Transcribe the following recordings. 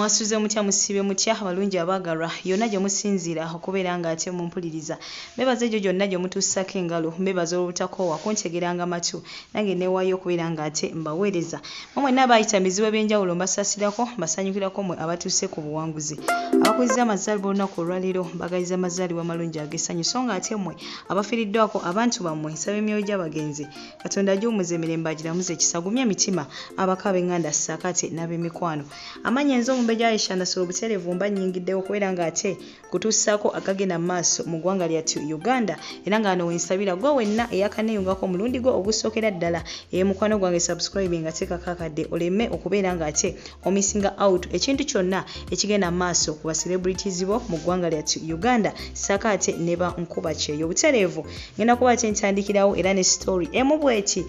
Mwasuze mutya musibe mutya abalungi abagalwa yonna gye musinziira okubeera nga ate mumpuliriza mbebaza egyo gyonna gye mutuusako engalo mbebaza olw'obutakoowa kuntegeranga matu nange neewaayo okubeera nga ate mbaweereza mwenna abayita mizibu ebyenjawulo mbasasirako mbasanyukirako mwe abatuuse ku buwanguzi abakuliza amazaalibwa olunaku olwaleero mbagaliza amazaalibwa amalungi ag'essanyu so nga ate mmwe abafiiriddwako abantu bammwe nsaba emyoyo gy'abagenzi Katonda agiwumuze emirembe agiramuze ekisagumye emitima abaka b'enganda ssaakate n'ab'emikwano amanya enzo Mbeja Ishanda so buterevu mba nyingidde okubeera nga ate kutuusako akagenda maaso mu ggwanga lyattu Uganda era nga ano wensabira gwe wenna eyakaneyungako omulundi gwo ogusookera ddala mukwano gwange subscribe nga teekako akadde oleme okubeera nga ate omisinga out ekintu kyonna ekigenda maaso ku ba celebrities bo mu ggwanga lyattu Uganda ssaako ate ne ba nkuba kyeyo buterevu ngenda kuba ate ntandikirawo era ne story emu bw'eti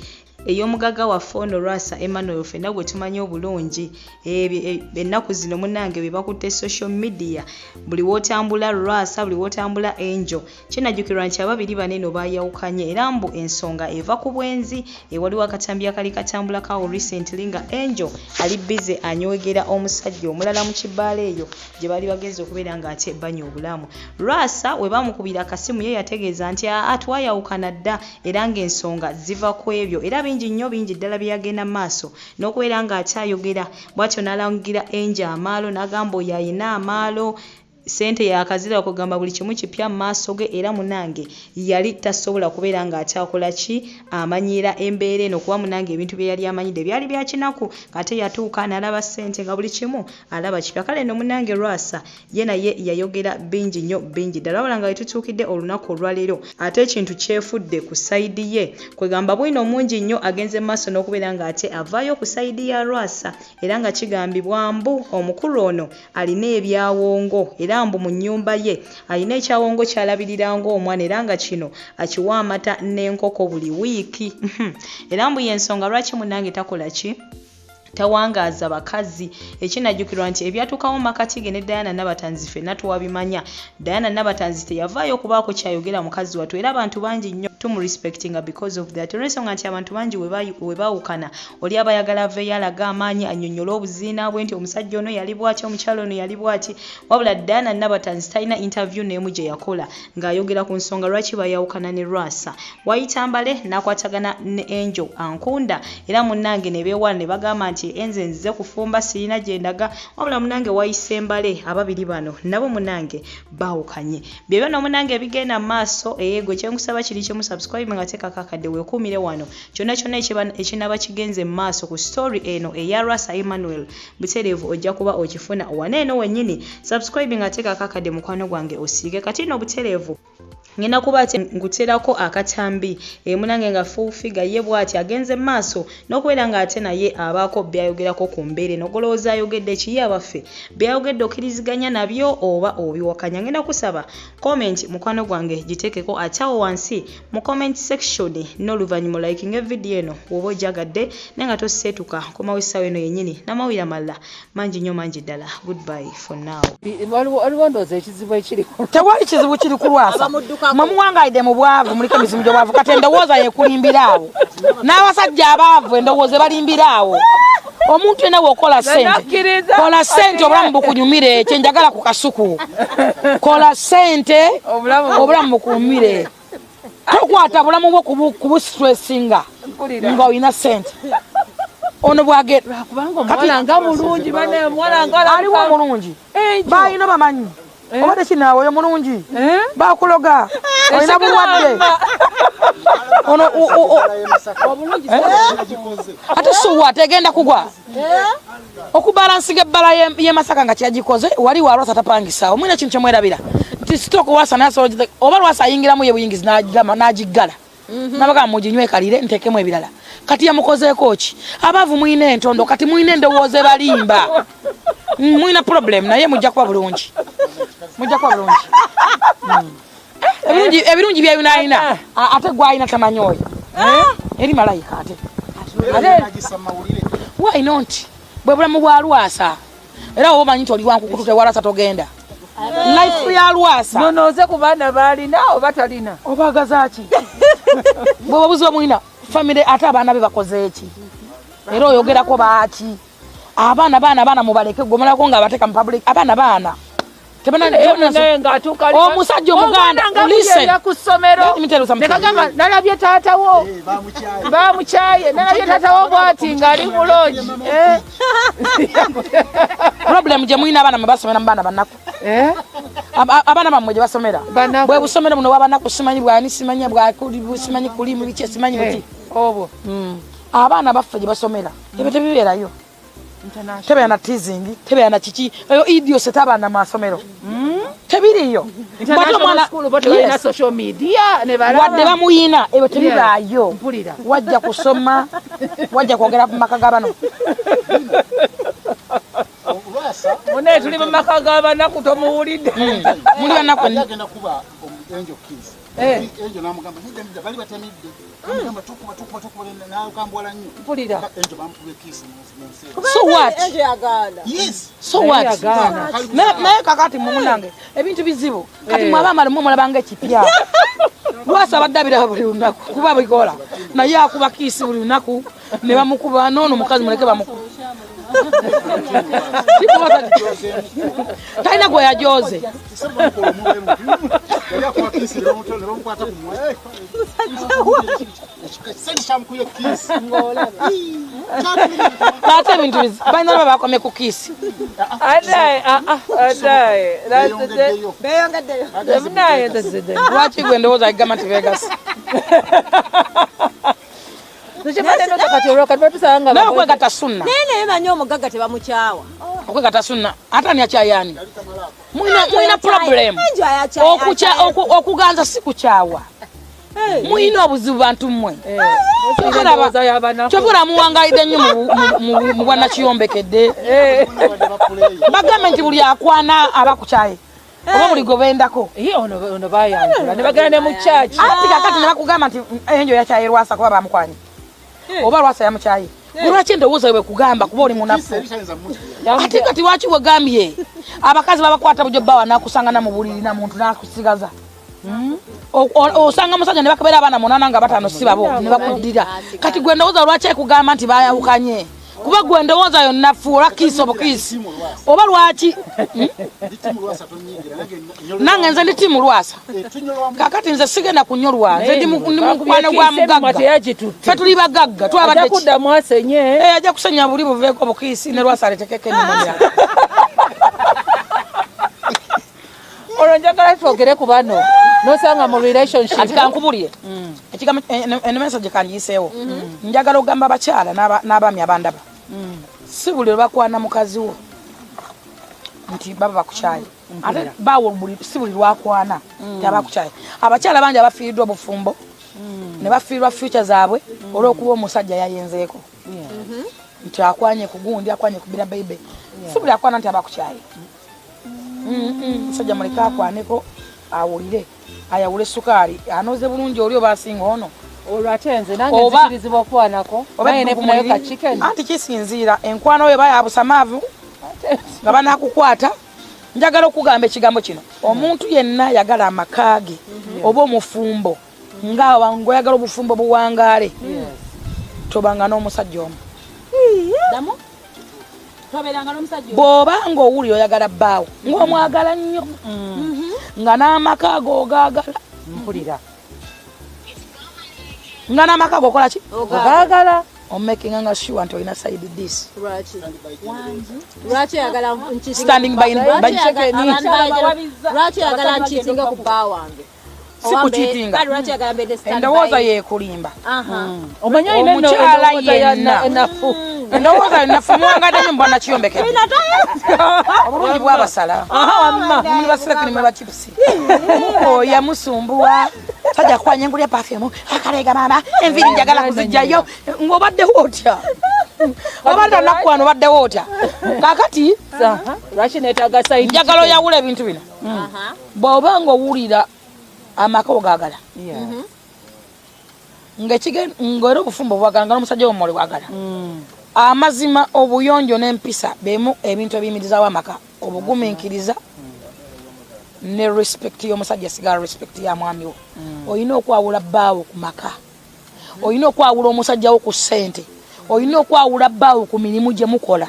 ey'omugagga waffe ono Lwasa Emmanuel ffenna gwe tumanyi obulungi ennaku zino munnange bye bakutte social media buli w'otambula Lwasa buli w'otambula Angel kinajjukirwa nti ababiri baneno baayawukanye era mbu ensonga eva ku bwenzi waliwo akatambi akali katambula kawo recently nga Angel ali busy anywegera omusajja omulala mu kibbaala eyo gye bali bagenze okubeera nga ate banywa obulamu Lwasa we bamukubira akasimu ye yategeeza nti twayawukana dda era ng'ensonga ziva ku ebyo era bingi nnyo bingi ddala byagenda maaso n'okubeera nga akyayogera bw'atyo n'alangira Angel amaalo n'agamba oyo ayina amaalo sente yakazira okugamba buli kimu kipya maaso ge era munange yali tasobola kubeera nga atyakola ki amanyiira embeera eno kuba munange ebintu bye yali amanyidde byali bya kinaku ate yatuuka n'alaba sente nga buli kimu alaba kipya kale no munange Lwasa ye naye yayogera bingi nnyo bingi ddala wabula nga wetutuukidde olunaku olwaleero ate ekintu kyefudde ku sayidi ye kwegamba bwino mungi nnyo agenze maaso n'okubeera nga ate avaayo ku sayidi ya Lwasa era nga kigambibwa mbu omukulu ono alina ebyawongo mbu mu nnyumba ye alina ekyawongo kyalabirira ng'omwana era nga kino akiwa amata n'enkoko buli wiiki era mbu y'ensonga lwaki munnange takola ki tawangaaza bakazi ekinajjukirwa nti ebyatuukawo makati ge ne Diana Nabatanzi ffenna tuwabimanya Diana Nabatanzi teyavaayo okubaako kyayogera mukazi wattu era abantu bangi nnyo tumurespectinga because of that olw'ensonga nti abantu bangi we baawukana oli abayagala aveeyo alaga amaanyi annyonnyola obuziina bwe nti omusajja ono yali bw'ati omukyalo ono yali bw'ati wabula Diana Nabatanzi talina interview n'emu gye yakola ng'ayogera ku nsonga lwaki bayawukana ne Lwasa wayitambale n'akwatagana ne Angel ankunda era munnange ne beewala ne bagamba nti enze nzize kufumba sirina gye ndaga wabula munange wayise mbale ababiri bano nabo munange baawukanye bye bino munange bigenda maaso gwe kyenkusaba kiri kimu subscribe nga teekako akadde weekuumire wano kyonna kyonna ekinaba kigenze maaso ku story eno eya Lwasa Emmanuel butereevu ojja kuba okifuna waneeno wennyini subscribe nga teekako akadde mukwano gwange osiige kati no butereevu ngenda kuba ate nguterako akatambi munange nga full figure ye bw'ati agenze maaso n'okubeera nga ate naye abaako byayogerako ku mbeere n'ogolowooza ayogedde kiye abaffe byayogedde okkiriziganya nabyo oba obiwakanya ngenda kusaba comment mukwano gwange giteekeko atawo wansi mu comment section n'oluvannyuma liking video eno woba ogyagadde naye nga toseetuka komawo essaawa eno yennyini n'amawulire amalala mangi nnyo mangi ddala goodbye for now waliwo ndowooza ekizibu ekiriko tewali kizibu kiri ku Lwasa mamuwangaide mu bwavu mulike mizimu gy'obwavu kati endowooza yekulimbira awo n'abasajja abaavu endowooza balimbira awo omuntu yenna bw'okola sente kola sente obulamu bukunyumire kyenjagala ku kasuku kola sente obulamu bukunyumire tokwata bulamu bwo kubustressinga nga olina sente ono bwagera kubanga mulungi bane mwana aliwo omulungi bayina bamanyi obadde kinaawe oyo mulungi bakuloga olina bulwadde ono ate suwa tegenda kugwa okubalansiga ebbala y'e Masaka nga kyagikoze wali wa Lwasa tapangisaawo mwina kintu kyemwerabira nti sitoka Lwasa nayasola oba Lwasa ayingiramu ye buyingizi n'agiggala nabagamba muginywe kalire nteekemu ebirala kati yamukozeeko ki abaavu mwina entondo kati mwina endowooza ebalimba mwina problem naye mujja kuba bulungi mujja kuba bulungi ebirungi byayunaayina ate gwayina tamanyi oyo eri malayika ate why not bwe bulamu bwa Lwasa era oba omanyi nti oli wankukutu tewa Lwasa togenda life ya Lwasa nonooze ku baana baalina oba talina obaagaza ki bwe babuziba mwina family ate abaana be bakoze eki era oyogerako baaki abaana mubaleke gomalako nga abateeka mu public abaana omusajja omuganda ulise nekagamba nalabye taatawo bamukyaye nalabye taatawo bwati ng'ali mulungi problemu gye mulina abaana mwe basomera mu baana bannaku abaana bammwe gye basomera bwe busomero buno bwabanaku simanyi bwani simanyi simanyi kulimu biki simanyi biki obwo abaana baffe gye basomera ebyo tebibeerayo tebeera na teasing tebeera na kiki eyo idios etabaana mu masomero tebiriyo wadde bamuyina ebyo tebibaayo wajja kusoma wajja kwogera ku maka g'abano mune tuli mu maka g'abanaku tomuwulidde muli banaku So what? Yes. So what? Naye kakati mumunange ebintu bizibu kati mwabamala mulabanga ekipya Lwasa badabira buli lunaku kuba bikola naye akuba kiisi buli lunaku ne bamukuba noono mukazi muleke bamukuba talina gwe yajoze ate ebintu balina baba bakomye ku kiisi lwaki gwe ndowooza agamba nti Vegas nawe okwegata sunna naye manyi omugagga tebamukyawa okwegata sunna ate ani akyayani mulina problem okuganza si kukyawa mulina obuzibu bantu mmwe kyovula muwangalidde nnyo mu bwannakiyombekedde bagambe nti buli akwana abakukyaye oba buli gobendako ono bayanjula ne bagenda ne mu kyaki anti kakati ne bakugamba nti enjo yakyaye Lwasa kuba bamukwanye oba Lwasa yamukyaye lwaki endowooza bwe kugamba kuba oli munafu ate kati lwaki wegambye abakazi babakwata bujo bawa nakusangana mu buliri na muntu nakusigaza osanga musajja ne bakabeera abaana 8 nga 5 si babo ne bakuddira kati gwe ndowooza lwaki ekugamba nti bayawukanye kuba gwe ndowooza yonna fuula kiisi obukiisi oba lwaki nange nze ndi tiimu Lwasa kakati nze sigenda kunyolwa nze ndi mukwano gwa mugagga fe tuli bagagga twabadde ajja kusenya buli buveeko obukiisi ne Lwasa aletekeko ennyumonera olwo njagala twogere ku bano nosanga mu relationship ati kankubulire ekigambo eno message kanyiseewo njagala okugamba abakyala n'abaami abandaba si buli lwe bakwana mukazi wo nti baba bakukyaye ate bawo buli si buli lwakwana tabakukyaye abakyala bangi abafiiriddwa obufumbo ne bafiirwa future zaabwe olw'okuba omusajja yayenzeeko nti akwanye ku gundi akwanye ku bira baby si buli akwana nti abakukyaye musajja muleka akwaneko awulire ayawule sukaali anoze bulungi oli oba asinga ono olwatenze nange nzikirizibwa okwanako naye nefunayo ka chicken anti kisinziira enkwano we bayabusamaavu nga banakukwata njagala okugamba ekigambo kino omuntu yenna yagala amakaage oba omufumbo ngaawa ngoyagala obufumbo buwangaale tobanga n'omusajja omu bw'oba ng'owulira oyagala bbaawo ng'omwagala nnyo nga n'amakaago ogaagala mpulira nga n'amakaago okola ki ogaagala omakinga nga sure nti olina side this lwaki oyagala standing by lwaki oyagala nkiitinga ku bba wange si kukiitinga endowooza yeekulimba omanyi olina omukyala yenna enafu endowooza nafu muwangadde nnyo mbwana kiyombekedde obulungi bwabasala muli basilekini mwe bachipusi oya musumbuwa sajja kukwanya engulya perfume akalega mama enviri njagala kuzijjayo ng'obaddewo otya obadde nakukwano obaddewo otya kakati lwaki neetaaga sayidi njagala oyawula ebintu bino bw'oba ng'owulira amaka ogaagala ng'era obufumbo bwagala nga n'omusajja womole bwagala amazima obuyonjo n'empisa bemu ebintu ebiyimirizaawo amaka obugumiikiriza ne respect y'omusajja sigala respect ya mwami wo olina okwawula bbaawo ku maka olina okwawula omusajja wo ku ssente olina okwawula bbaawo ku mirimu gye mukola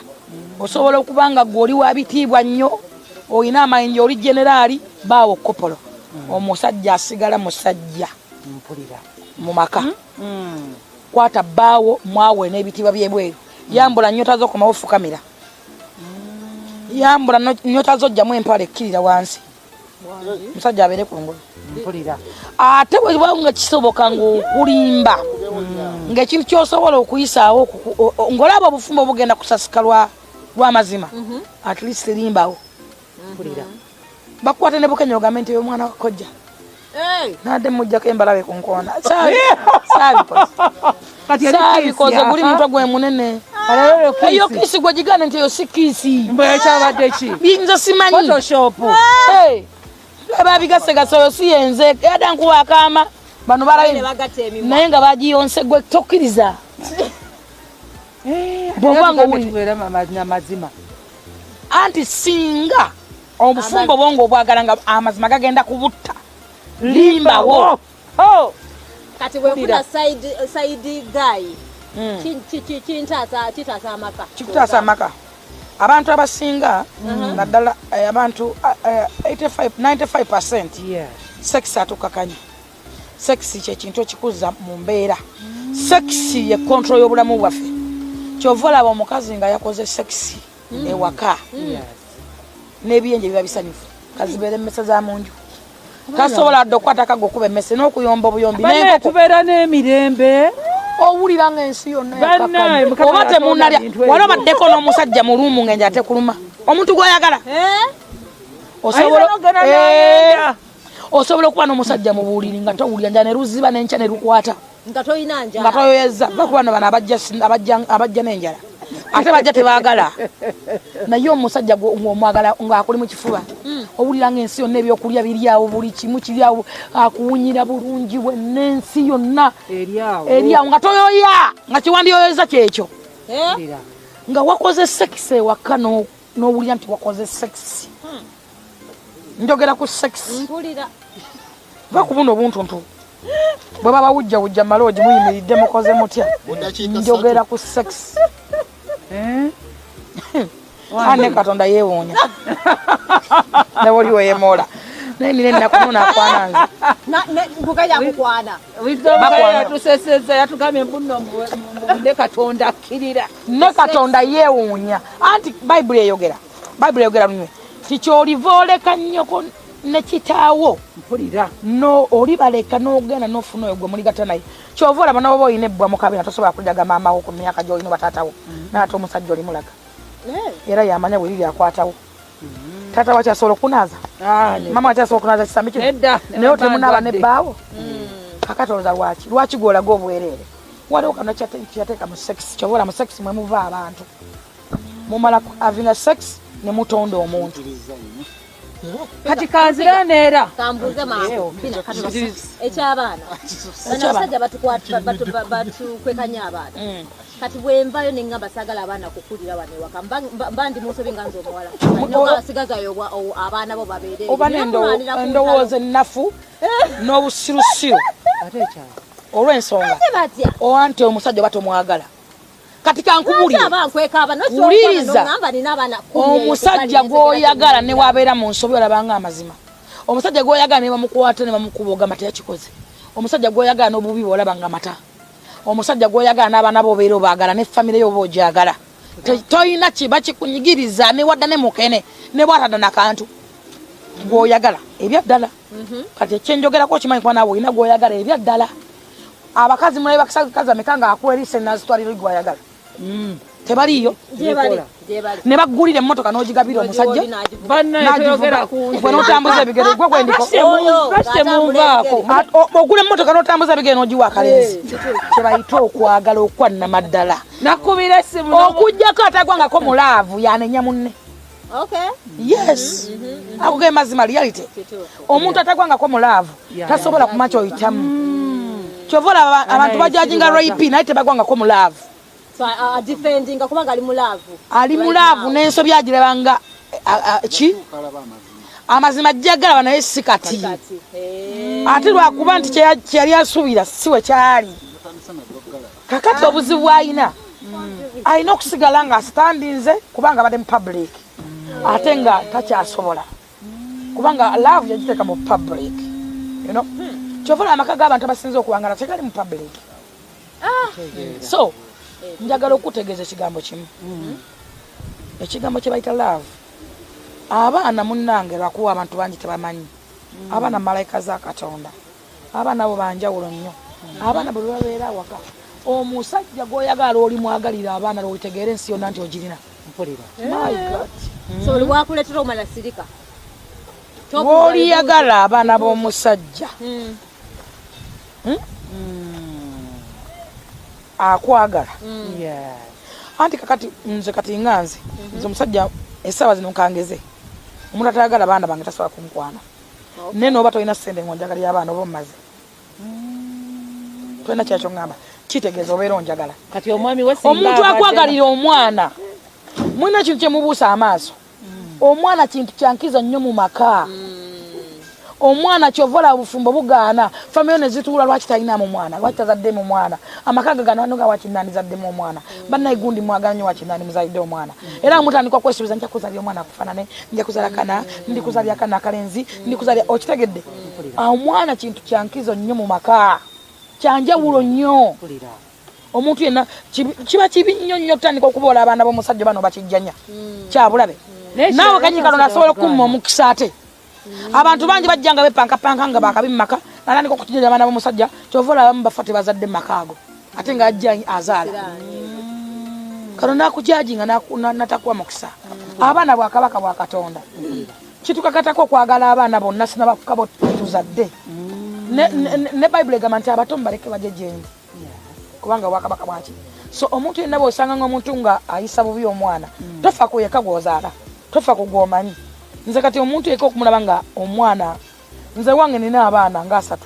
osobola okubanga gwoli wa bitiibwa nnyo olina amayinja oli generali baawo kopolo omusajja asigala musajja mpulira mu maka kwata baawo mwawe n'ebitiibwa byebweru yambula nnyota zo komawo fukamira yambula nnyota zo jjamu empale ekkirira wansi musajja abeere ku ngulu mpulira ate bwe nga kisoboka ng'okulimba ng'ekintu ky'osobola okuyisaawo ng'olaba obufumbo obugenda kusasika lw'amazima at least limbawo mpulira bakwata ne bukenya ogambe nti omwana wakojja nadde mujjako embalabe ku nkonda saabikoze guli mutwe gwe munene eyo kiisi gwe gigane nti eyo si kiisi mbwekyabadde ki binza simanyi photoshop babigasegasa oyo si yenze yadda nkuba akaama bano balabe naye nga bagiyonse gwe tokkiriza bwobanga owulira amazima anti singa obufumbo bwongo obwagala nga amazima gagenda kubutta limbawo kati bwefuna side guy kitaasa amaka kikutaasa amaka abantu abasinga naddala abantu 95% sex atukakanya sex kyekintu ekikuza mu mbeera sex ye control y'obulamu bwaffe kyova olaba omukazi nga yakoze sex ewaka n'ebiyenje biba bisanyufu kazibeera emmese za munju tasobola dde okukwata kago okuba emmese n'okuyomba obuyombi naye tubeera n'emirembe owulira ng'ensi yonna yakakanya oba temunalya wali obaddeko n'omusajja mu luumu ng'enja ate kuluma omuntu gw'oyagala osobola okuba n'omusajja mu buwuliri nga towulira nja ne luziba n'enkya ne lukwata nga toyina njala nga toyoyeza bakuba bano abajja n'enjala ate bajja tebaagala naye omusajja ng'omwagala ng'akuli mu kifuba owulira ng'ensi yonna ebyokulya biryawo buli kimu kiryawo akuwunyira bulungi wenna ensi yonna eryawo nga toyoya nga kiwandiyoyeza kyekyo nga wakoze sekisi ewaka n'owulira nti wakoze sekisi njogera ku sekisi va ku buno obuntuntu bwe baba wujjawujja maloogi muyimiridde mukoze mutya njogera ku sekisi ane katonda yeewuunya neboli weyemola naye nine nakunona akwananze yatuseseza yatugambye mbuno ne katonda akkirira ne katonda yeewuunya anti bayibuli eyogera lunywe tikyoliva oleka nnyoko ne kitaawo mpulira no oli baleka n'ogenda n'ofuna oyo gwe muligata naye kyova olaba nabo boolina ebbwa mu kabina tosobola kulyaga maamawo ku myaka gy'olina bataatawo naate omusajja olimulaga era yamanya bwe liri akwatawo taata wakyasobola okunaaza maama wakyasobola okunaaza kisambi kino naye otemunaaba nebbaawo kakatoloza lwaki gwolaga obwereere waliwo kano kyateeka mu sex kyobola mu sex mwe muva abantu mumala avinga sex ne mutonda omuntu kati kanzira neera kambuuze mangu ekyabaana bano abasajja batukwekanya abaana kati bwenvayo nengamba sagala abaana kukulira wano ewaka mba ndi musobi nga nze omuwala basigazayo abaana bo babeere oba endowooza ennafu n'obusirusiru olw'ensonga owanti omusajja oba tomwagala kati kankubuliriza omusajja gw'oyagala ne wabeera mu nsobi olabanga amazima omusajja gw'oyagala ne bamukwata ne bamukuba ogamba teyakikoze omusajja gw'oyagala n'obubi bw'olabanga mata omusajja gw'oyagala n'abaana b'obeera obaagala ne famire yo b'ogyagala toyina kiba kikunyigiriza ne wadda ne mukene ne bwatadda nakantu gw'oyagala ebyaddala kati ekyenjogerako okimanyi kuba naawe olina gw'oyagala ebyaddala abakazi mulabe bakazi ameka nga akuwa erise nazitwalira gw'ayagala tebaliyo ne baggulira emmotoka n'ogigabira omusajja gwe n'otambuza ebigere gwe gwendiko ogula emmotoka n'otambuza ebigere n'ogiwa akalenzi kyebayita okwagala okwannamaddala nakubira essimu okugjako atagwangako mulaavu yanenya munne yes akuge mazima reality omuntu atagwangako mulaavu tasobola kumakya oyitamu kyova olaba abantu bajajinga rape naye tebagwangako mulaavu ali mulaavu n'ensobi agirabanga ki amazima jjagala naye si kati ate lwakuba nti kyeyali asuubira si we kyali kakati obuzibu bw'alina alina okusigala nga standinze kubanga badde mu public ate nga takyasobola kubanga love yagiteeka mu public kyovola amaka g'abantu abasinza okuwangala tegali mu public so njagala okutegeeza ekigambo kimu ekigambo kye bayita love abaana munnange lwakuwa abantu bangi tebamanyi abaana malayika za Katonda abaana bo banjawulo nnyo abaana bwe babeera awaka omusajja gw'oyagala oli mwagalira abaana lwewitegeera ensi yonna nti ogirina mpulira so lwakuleetera omala sirika oliyagala abaana b'omusajja akwagala anti kakati nze kati nganze nze omusajja essaawa zino nkangeze omuntu atayagala abaana bange tasobola kumukwana naye nooba tolina ssente ngonjagalira abaana oba omumaze tolina kyakyo ngamba kitegeeza obeera onjagala kati omwami we omuntu akwagalira omwana mulina kintu kyemubuusa amaaso omwana kintu kyankiza nnyo mu maka omwana kyovola obufumbo bugaana famiyo ne zituula lwaki talinamu mwana lwaki tazaddemu omwana amaka gagano wanoga wakinani zaddemu omwana bannaye gundi mwagala nnyo wakinani muzalidde omwana era mutandikwa kwesuubiza nja kuzalya omwana akufaanane nja kuzala kana ndi kuzalya kana akalenzi ndi kuzalya okitegedde omwana kintu kyankizo nnyo mu maka kyanjawulo nnyo omuntu yenna kiba kibi nnyo nnyo okutandika okuboola abaana b'omusajja bano bakijjanya kyabulabe naawe kanyikalo asobola okumma omukisa ate abantu bangi bajja nga bepankapanka nga bakabi mu maka natandika okutijjanya abaana b'omusajja kyova olabamu bafa tebazadde mu maka ago ate nga ajja azaala kano nakujaji nga natakuwa mukisa abaana bwakabaka bwa Katonda kitukakatako okwagala abaana bonna sinabakukabo tuzadde ne Bible egamba nti abato mubaleke baje gyendi kubanga bwakabaka bwaki so omuntu yenna bw'osanga ng'omuntu nga ayisa bubi omwana tofa ku yeka gw'ozaala tofa ku gw'omanyi nze kati omuntu yeka okumulaba nga omwana nze wange nina abaana nga 3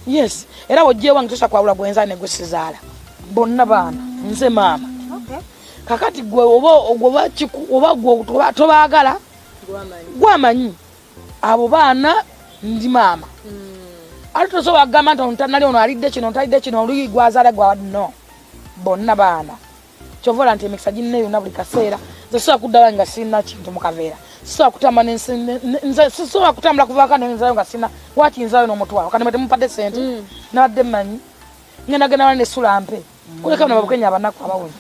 yes era wojje wange tosa kwawula gwenza ne gusizaala bonna baana nze maama kakati gwe oba tobaagala gwamanyi abo baana ndi maama ate tosobola kugamba nti ontanali ono alidde kino ontalidde kino oluyi gwazaala gwa no bonna baana kyovola nti emikisa ginne yonna buli kaseera nze sisobola kuddawa nga sirina kintu mu kaveera sisobola kutamba nze sisobola kutambula kuvaako nenzayo nga sirina waki nzayo n'omutwalo kandi temupadde sente nabadde mmanyi ngenda wala nesula mpe kuleka bano babukenya abanaku abawunya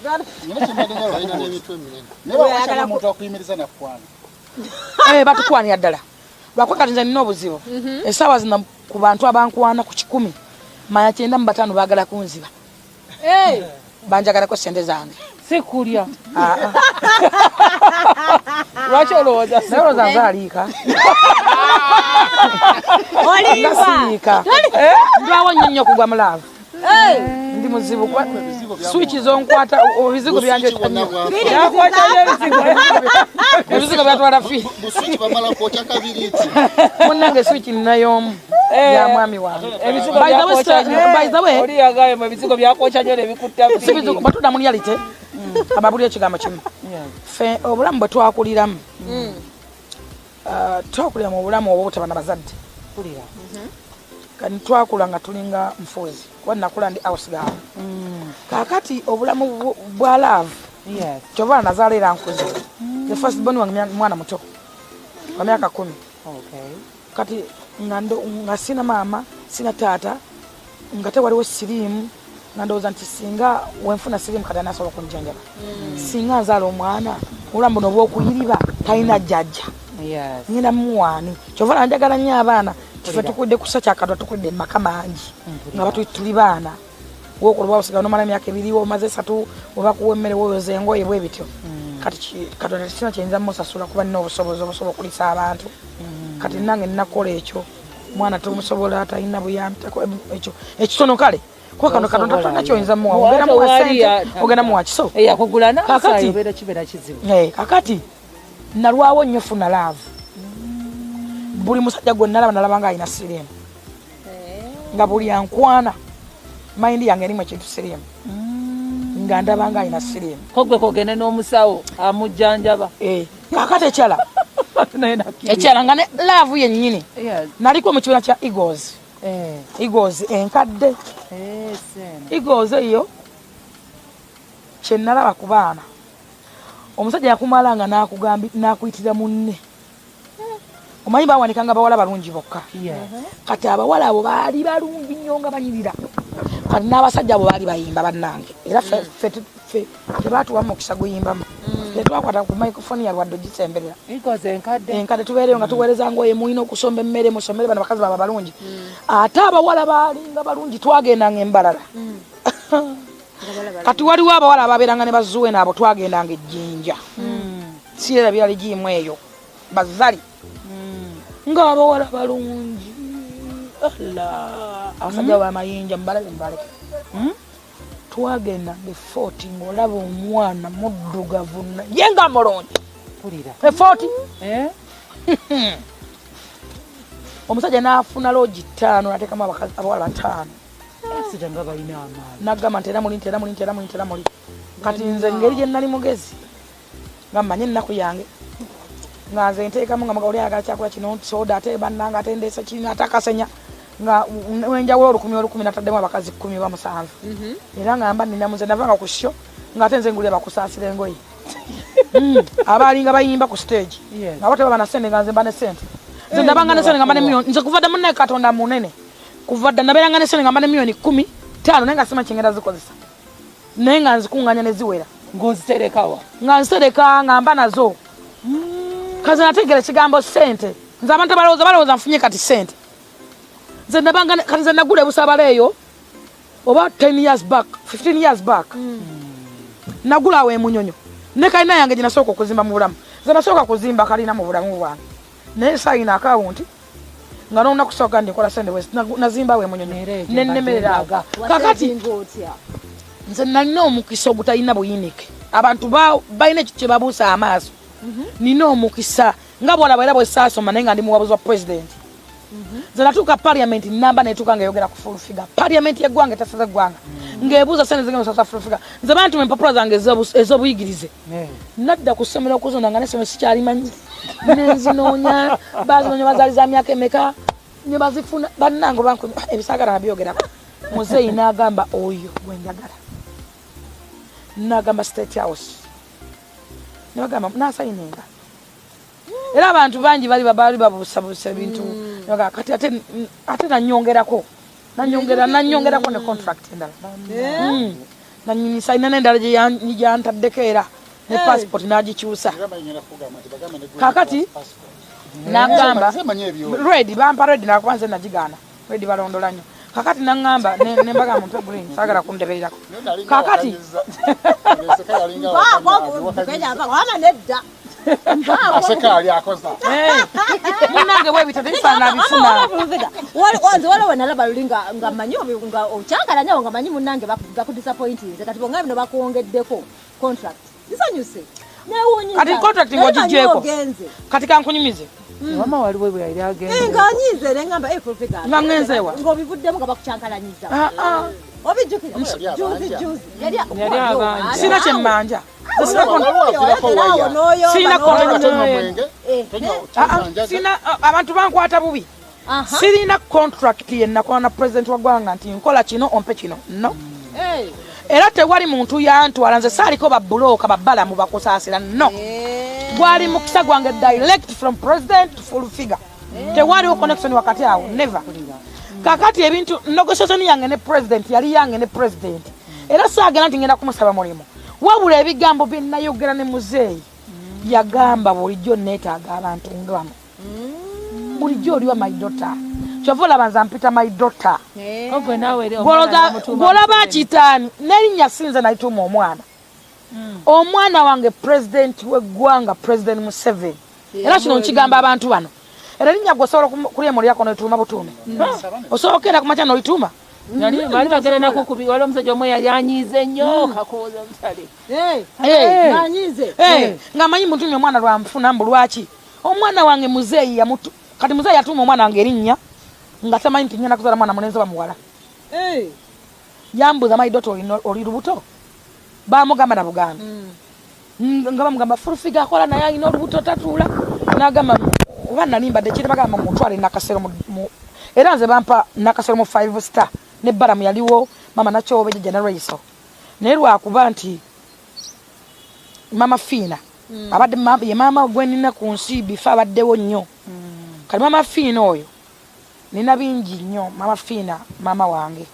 batukwanira ddala lwakwekati nze nina obuzibu essaawa zino ku bantu abankwana ku 100 manya 95 baagala kunziba banjagalako sente zange sikulya lwaki olowooza olowooza nzaaliika oliika ndwawo nnyo nnyo kugwa mulaavu ndi muzibu swiki zonkwata ebizigo byanje ebizigo byatwala fi munnange swiki ninayomu ya mwami wange ebizigo byakwoca nyo nebikutta batudda mu reality ababulira ekigambo kimu fe obulamu bwe twakuliramu twakulira mu bulamu obwo butabana bazadde kani twakula nga tulinga nfuzi kuba nakula ndi house girl kakati obulamu bwa love kyova nazaala era nkuze the first born wange mwana muto wa myaka 10 kati nga sina mama sina taata nga te waliwo sirimu nga ndowooza nti singa wenfuna sirimu kati anasobola kunjanjaba singa nzaala omwana obulamu buno obwokuyiriba talina jjajja ngenda muwaani kyova nanjagala nnyo abaana tufe tukudde kusa kyakatwa tukudde mu maka mangi nga tuli baana wokulwa usiga no mala emyaka 2 omaze 3 oba kuwa emmere woyoza engoye bwe bityo kati Katonda kisina kyenza musasula kuba nina obusobozi obusobola okulisa abantu kati nange ninakola ekyo mwana tumusobola atalina buyambi ekyo ekitono kale kuba kano Katonda tolina kyoyinza muwa ogenda muwa sente ogenda muwa kiso yakugula nakati obera kibera kizibu kakati nalwawo nnyo funa laavu buli musajja gonna nalaba nga alina sirimu nga buli ankwana mayindi yange erimu ekintu sirimu nga ndaba nga alina sirimu kogwe kogende n'omusawo amujjanjaba kakati ekyala nga ne laavu yennyini naliko mu kibiina kya Eagles enkadde Eagles eyo kye nalaba ku baana omusajja yakumalanga n'akuyitira munne omanyi bawanikanga bawala balungi bokka kati abawala abo baali balungi nnyo nga banyirira kati n'abasajja abo baali bayimba bannange era ffe tebaatuwamu mukisa guyimbamu tetwakwata ku microphone yalwadde ogisemberera enkadde tubeereyo nga tuweereza ngoye mulina okusomba emmere musomere bano bakazi baba balungi ate abawala baalinga balungi twagendanga embalala kati waliwo abawala ababeeranga ne bazuwena abo twagendanga ejjinja si era byali giimu eyo bazali ng'abawala balungi abasajja bamayinja mubaleke twagendanga efooti ng'olaba omwana muddugavu ye nga mulungi efooti omusajja n'afuna loogi 5 n'ateekamu abawala 5 nagamba ntera muli kati nze ngeri gye nali mugezi nga mmanye ennaku yange nga nze nteekamu nga mugawuli ayagala kyakula kino soda ate bannanga ate ndeesa kino ate akasenya nga wenjawulo 10 nataddemu abakazi 10 oba 7 era nga mba nina muze navanga ku ssyo nga ate nze ngulira bakusaasira engoye abaalinga bayimba ku stage nga bo tebaba na ssente nga nze mba ne ssente nze ndabanga ne ssente nga mba ne miliyoni nze kuva dda munnaye katonda munene kuva dda nabeeranga ne ssente nga mba ne miliyoni 15 naye nga sima kyengenda zikozesa naye nga nzikuŋŋanya ne ziwera ng'oziterekawa nga nzitereka nga mba nazo kaze nategera ekigambo ssente nze abantu balowooza nfunye kati ssente nze nabanga kati nze nagula ebusabala eyo oba 10 years back 15 years back nagula awo emunyonyo ne kalina yange gye nasooka okuzimba mu bulamu nze nasooka kuzimba kalina mu bulamu bwange naye saayina akawunti nga n'olunaku kusooka ndikola ssente wesi nazimba awo emunyonyo nennemereraga kakati nze nalina omukisa ogutalina buyinike abantu balina ekyo kye babuusa amaaso nina omukisa nga bwolaba era bwe saasoma naye nga ndi muwabuzi wa president nze natuuka parliament namba netuuka nga eyogera ku full figure parliament y'eggwanga etasaza eggwanga ng'ebuuza sente zigenda osasa full figure nze bantuma empapula zange ez'obuyigirize nadda ku ssomero okuzonda nga n'essomero sikyalimanyi nenzinoonya bazinoonya bazaali za myaka emeka ne bazifuna bannange banku ebisaagala nabyogerako muzeeyi n'agamba oyo gwenjagala n'agamba state house nagamba nasayinenga era abantu bangi bali babuusabuusa ebintu kati ate nanyongerako ne contract endala nanyumisayina n'endala gyeyantaddeko era ne passport nagikyusa kakati nagamba redi bampa redi nakuba nze nagigaana redi balondola nnyo kakati nangamba nembaga mumpe green sagala kundebererako kakati asekali akoza munange bwebita tebifaana bifuna nze waliwo nalaba luli nga manyi nga okyagala nyawo nga manyi munange gakudisappointinze kati bonga bino bakwongeddeko contract zisanyuse newunyinza kati contract ng'ogijjeeko kati kankunyumize mama waliwo bwe yali agenda nga nyize nengamba profega nga ngenzeewa ng'obivuddemu nga bakukyankalanyiza obijjukira juzi yali sina kyemmanja sina abantu bankwata bubi sirina contract yennakola na president wa ggwanga nti nkola kino ompe kino no era tewali muntu yantwala nze saaliko babbulooka babbalamu bakusaasira no gwali mukisa gwange direct from president to full figure tewaliwo connection wakati awo never kakati ebintu negotiation yange ne president yali yange ne president era saagera nti ngenda kumusaba mulimu wabula ebigambo bye nayogera ne muzeeyi yagamba bulijjo neetaaga abantu ngano bulijjo oliwa my daughter kyova olaba nze mpita my daughter gwolaba kitaani nerinnya sinze nayituma omwana wange president w'eggwanga president Museveni era kino nkigamba abantu bano era linnya gwe osobola kulyemulirako noyituuma butuume osobola okenda ku makya nolituuma bali bagenda nakukubi waliwo omusajja omwe yali anyiize nnyo kakooza mutale nga manyi mutumye omwana lwamufuna mbu lwaki omwana wange muzeeyi kati muzeeyi yatuuma omwana wange erinnya nga tamanyi nti ngenda kuzaala mwana mulenzi oba muwala yambuuza maidota oli lubuto bamugamba na buganda nga bamugamba furufiga akola naye alina olubuto tatuula nagamba oba nali mbadde kiri bagamba mutwale nakasero era nze bampa nakasero mu 5 star ne baramu yaliwo mama nakyobe jjana raiso naye lwakuba nti mama Fina abadde ye mama gwe nina ku nsi bifa abaddewo nnyo kali mama Fina oyo nina bingi nnyo mama Fina mama wange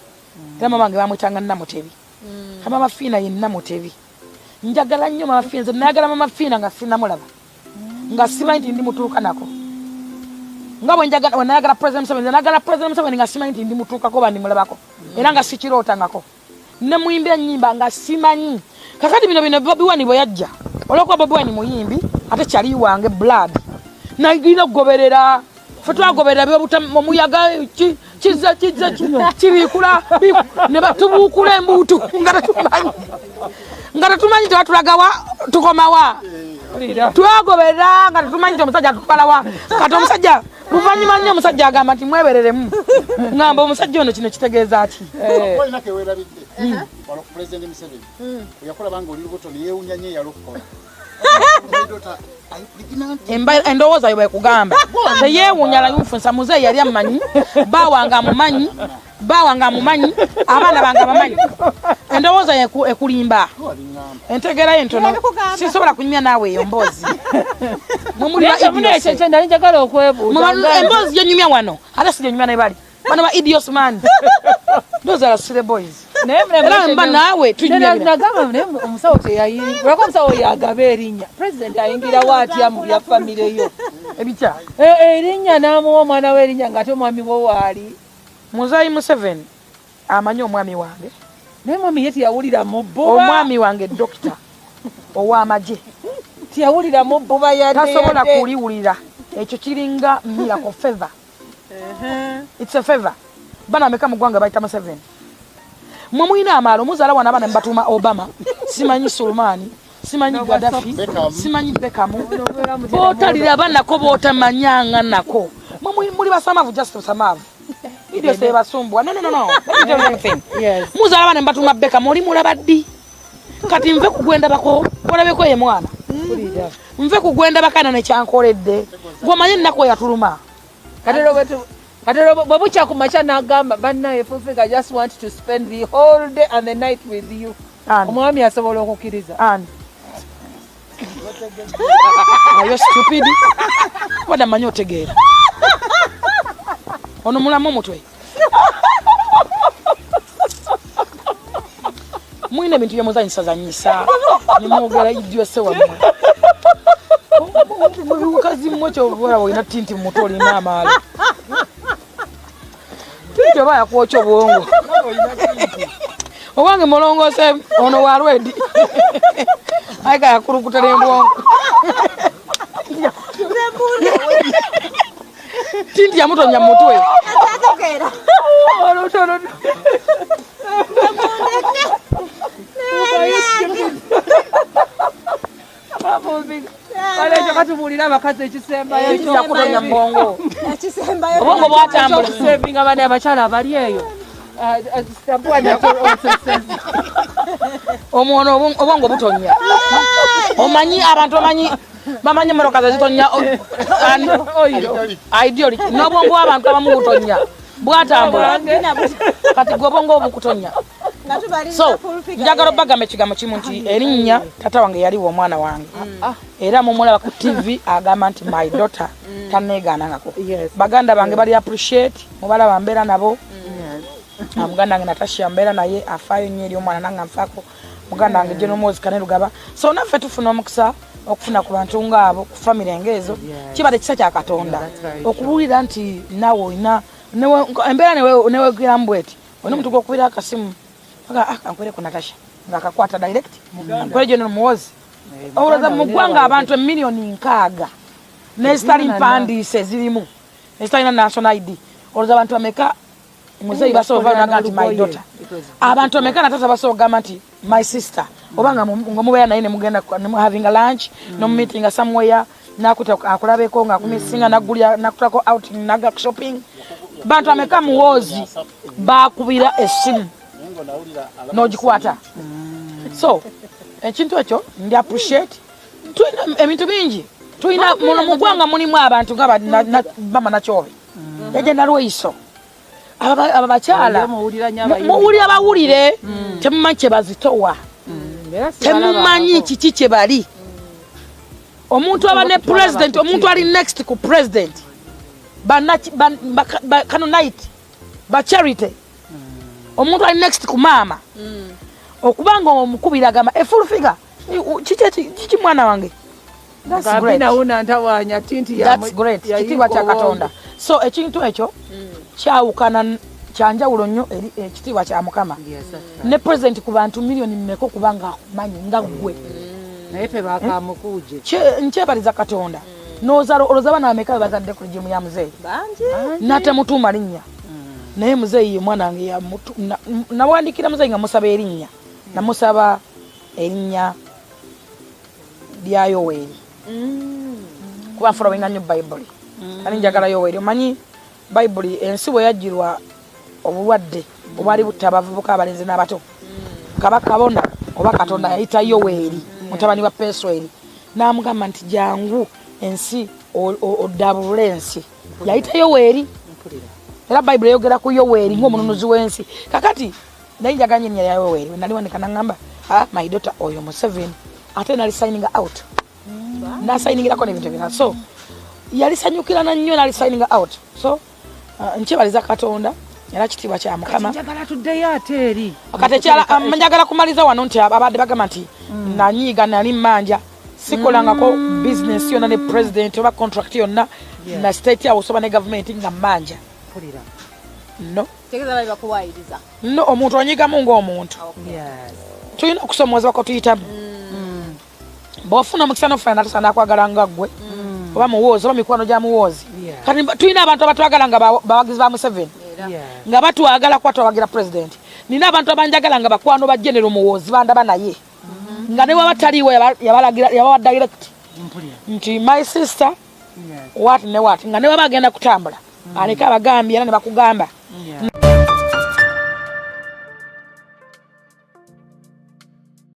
era mama wange bamwetanga Namutebi mama Fina ye Namutebi njagala nnyo mama Fina nze nayagala mama Fina nga sinamulaba nga simanyi nti ndi mutuuka nako nga bwe nayagala President Museveni nayagala President Museveni nga simanyi nti ndi mutuukako ba ndimulabako era nga sikirootangako ne muyimbira nnyimba nga simanyi kakati bino Bobi Wine bwe yajja olwokuba Bobi Wine muyimbi ate kyali wange blood nagirina okugoberera fe twagoberera omuyaga kiza kibikula ne batubuukula embuutu nga tetumanyi tebatulagawa tukomawa twagoberera nga tetumanyi nti omusajja atukalawa kati omusajja luvannyuma nnyo omusajja agamba nti mwebereremu ngamba omusajja ono kino kitegeeza ati President Museveni yakola oli lubuto yeewunya nnyo eyalukkola endowooza yo bwekugamba teyeewunya layunfunsa muzeeyi yali amumanyi baawanga amumanyi abaana bange bamanyi endowooza ekulimba entegera ye ntono sisobola kunyumya naawe eyo mboozi emboozi gyenyumya wano ate sigenyumya nebali bano ba idios man those are silly boys era mba naawe nagamba omusawo teyayiri lwako omusawo yagaba erinnya president ayingira waatya mu bya famire yo ebitya erinnya n'amuwa omwana we erinnya nga ate omwami wo waali muzeeyi Museveni amanyi omwami wange naye mwami ye tiyawulira mu bbuba omwami wange dokita ow'amagye tiyawulira mu bbuba tasobola kuliwulira ekyo kiringa miracle favor it's a favor bana ameka mu ggwanga bayita Museveni mwe mulina amaalo muzaala wana abaana mbatuuma Obama simanyi Sulumani simanyi Gaddafi simanyi Bekamu bootalira banako bootamanyanga nako mwe muli basamavu just basamavu idio se basumbwa no yes muzaala abaana mbatuuma Bekamu oli mulaba ddi kati nve kugwenda bako olabeko ye mwana nve kugwenda bakana ne kyankoledde gwomanyi nnako yatuluma Katero babucha kumacha nagamba bannaye Fulfika just want to spend the whole day and the night with you. Omwami asobola okukiriza. Are you stupid? Wada manyi otegeera. Ono mulamu omutwe. Mwine bintu byamuzanyisa zanyisa. Nimwogera idio sewa mwe. Mukazi mmocho bora wina tinti mutoli n'amaalo. Tinti oba yakwocha obwongo. Owange mulongose ono wa Rwedi. Aika yakurukuta n'embwongo. Tinti ya mutonya mutwe. Wale katubulira abakazi ekisembayo yakutonya mbongo. Ekisembayo Obwongo bwatambula. Saving abane abakyala abali eyo. Omwono obwongo butonya. Omanyi abantu bamanyi moroka zitonya ideology n'obwongo abantu abamu butonya bwatambula kati gwobongo obukutonya. So njagala obagamba ekigambo kimu nti erinnya tata wange yaliwo omwana wange era mumulaba ku TV agamba nti my daughter taneegaanangako. Baganda bange bali appreciate mubalaba mbeera nabo. Muganda wange Natasha mbeera naye afaayo nnyo eri omwana nange nfaako muganda wange John Mozi Kaneruga. So naffe tufuna omukisa okufuna ku bantu ngaabo ku family engeezo kibadde kisa kya Katonda okubuulira nti nawe olina embeera neweegera mbweti olina omuntu gw'okubira akasimu ankwere ku Natasha ng'akakwata direct ankwere John Mozi olowooza mu ggwanga abantu emiliyoni 6 n'ezitali mpandiise zirimu ezitalina national ID olowooza abantu ameka muzeeyi basobola okuvaayo nti my daughter abantu ameka natata basobola okugamba nti my sister obanga mubeera naye ne mugenda having a lunch no meeting somewhere nakuta akulabeko nga kumisinga nagulya nakutako outing naga shopping bantu ameka muwozi bakubira esimu n'ogikwata. So ekintu ekyo ndi appreciate tulina ebintu bingi tulina mu ggwanga mulimu abantu nga bama nakyobe yagenda Lwaiso ababakyala muwulira bawulire temumanyi kye bazitowa temumanyi kiki kye bali omuntu aba ne president omuntu ali next ku president kano night ba charity omuntu ali next ku maama okubanga omukubira agamba full figure kiki mwana wange that's great kitiibwa kya Katonda so ekintu ekyo kyawukana kyanjawulo nnyo eri ekitiibwa kya Mukama ne president ku bantu miliyoni mmeka okubanga akumanyi nga ggwe naye fe bakamukuje nkyebaliza Katonda olowooza abaana bameka bazadde ku ligimu ya muzeeyi natemutuuma linnya naye muzeeyi mwana wange nawandikira muzeeyi nga musaba erinnya namusaba erinnya lya Yoweri kuba nfolowinga nnyo bayibuli ani njagala Yoweri omanyi bayibuli ensi bwe yajjirwa obulwadde obwali butta abavubuka abalenzi n'abato kabona oba Katonda yayita Yoweri mutabani wa Pesweri n'amugamba nti jangu ensi oddabulula ensi yayita Yoweri era bayibuli eyogera ku Yoweri ng'omununuzi w'ensi kakati naye njaganye ennya lya Yoweri we nali wandika n'angamba my daughter oyo Museveni ate nali signing out nasayiningirako n'ebintu ebirala so yalisanyukira nnyo nali signing out so nkyebaliza Katonda era kitiibwa kya Mukama njagala tuddeyo ate eri kati ekyala njagala kumaliza wano nti abadde bagamba nti nanyiiga nali mmanja sikolangako business yonna ne president oba contract yonna na state house oba ne government nga mmanja no no omuntu onyigamu ng'omuntu tulina okusomooza bako tuyitamu bw'ofuna omukisa n'ofuna tasaana akwagala nga ggwe oba muwoozi oba mikwano gya muwoozi kati tulina abantu abatwagala nga bawagizi ba Museveni nga batwagala kuba twawagira president nina abantu abanjagala nga bakwano ba general muwoozi bandaba naye nga ne bwaba taliiwo yabawa direct nti my sister what ne what nga ne bwaba agenda kutambula aleka abagambye era ne bakugamba